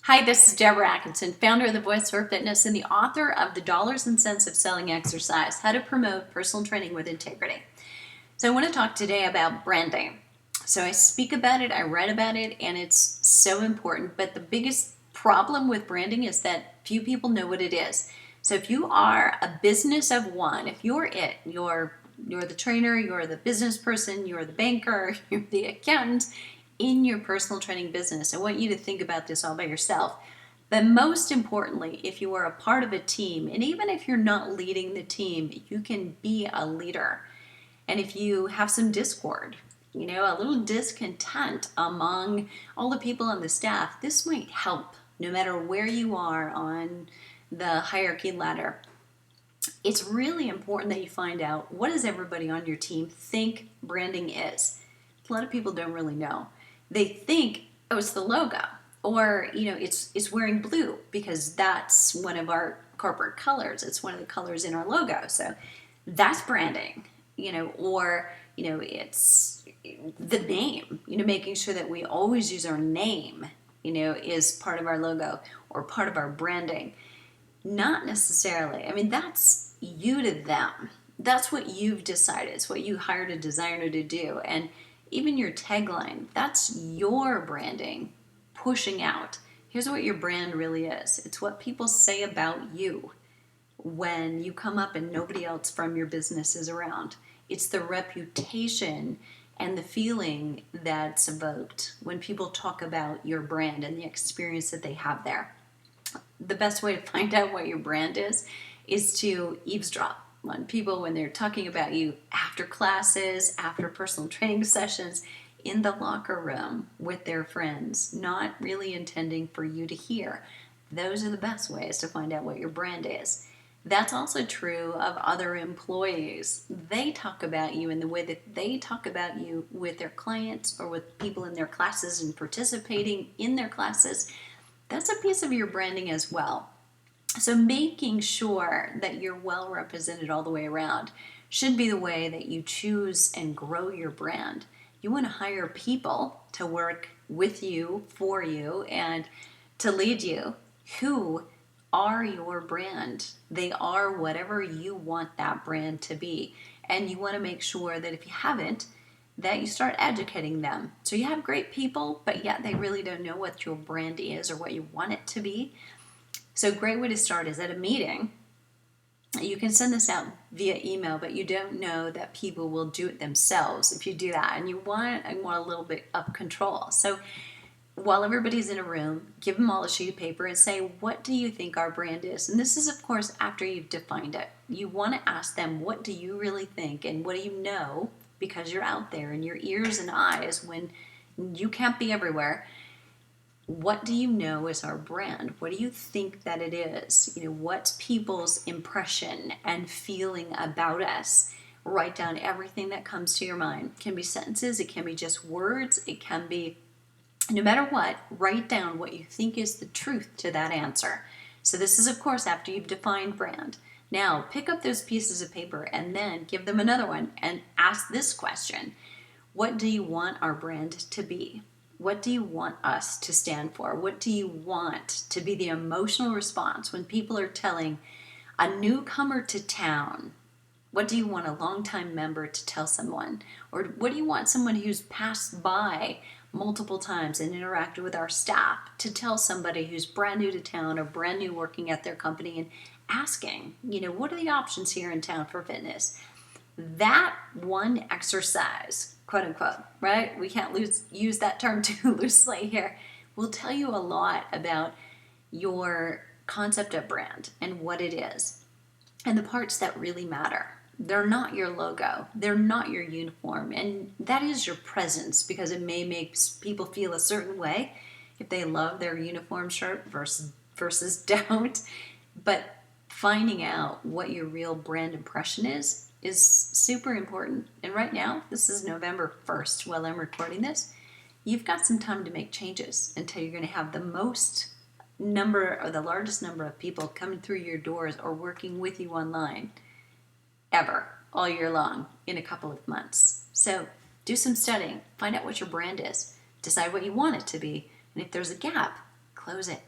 Hi, this is Deborah Atkinson, founder of The Voice for Fitness and the author of The Dollars and Cents of Selling Exercise, How to Promote Personal Training with Integrity. So I want to talk today about branding. So I speak about it, I read about it, and it's so important. But the biggest problem with branding is that few people know what it is. So if you are a business of one, if you're you're the trainer, you're the business person, you're the banker, you're the accountant, in your personal training business. I want you to think about this all by yourself. But most importantly, if you are a part of a team, and even if you're not leading the team, you can be a leader. And if you have some discord, a little discontent among all the people on the staff, this might help no matter where you are on the hierarchy ladder. It's really important that you find out, what does everybody on your team think branding is? A lot of people don't really know. They think, oh, it's the logo, or it's wearing blue because that's one of our corporate colors. It's one of the colors in our logo, so that's branding. Or it's the name. Making sure that we always use our name. Is part of our logo or part of our branding. Not necessarily. I mean, that's you to them. That's what you've decided. It's what you hired a designer to do. And even your tagline, that's your branding pushing out. Here's what your brand really is. It's what people say about you when you come up and nobody else from your business is around. It's the reputation and the feeling that's evoked when people talk about your brand and the experience that they have there. The best way to find out what your brand is to eavesdrop on people when they're talking about you after classes, after personal training sessions, in the locker room with their friends, not really intending for you to hear. Those are the best ways to find out what your brand is. That's also true of other employees. They talk about you in the way that they talk about you with their clients or with people in their classes and participating in their classes. That's a piece of your branding as well. So making sure that you're well represented all the way around should be the way that you choose and grow your brand. You want to hire people to work with you, for you, and to lead you who are your brand. They are whatever you want that brand to be. And you want to make sure that if you haven't, that you start educating them. So you have great people, but yet they really don't know what your brand is or what you want it to be. So a great way to start is at a meeting. You can send this out via email, but you don't know that people will do it themselves if you do that. And you want a little bit of control. So while everybody's in a room, give them all a sheet of paper and say, what do you think our brand is? And this is, of course, after you've defined it. You want to ask them, what do you really think? And what do you know? Because you're out there in your ears and eyes when you can't be everywhere. What do you know is our brand? What do you think that it is? What's people's impression and feeling about us? Write down everything that comes to your mind. It can be sentences, it can be just words, it can be, no matter what, write down what you think is the truth to that answer. So this is, of course, after you've defined brand. Now, pick up those pieces of paper and then give them another one and ask this question. What do you want our brand to be? What do you want us to stand for? What do you want to be the emotional response when people are telling a newcomer to town? What do you want a longtime member to tell someone? Or what do you want someone who's passed by multiple times and interacted with our staff to tell somebody who's brand new to town or brand new working at their company and asking, what are the options here in town for fitness? That one exercise, quote unquote, right? We can't use that term too loosely here. Will tell you a lot about your concept of brand and what it is and the parts that really matter. They're not your logo. They're not your uniform. And that is your presence, because it may make people feel a certain way if they love their uniform shirt versus don't. But finding out what your real brand impression is super important. And right now, this is November 1st while I'm recording this. You've got some time to make changes until you're going to have the most number or the largest number of people coming through your doors or working with you online ever, all year long, in a couple of months. So do some studying, find out what your brand is, decide what you want it to be, and if there's a gap, close it.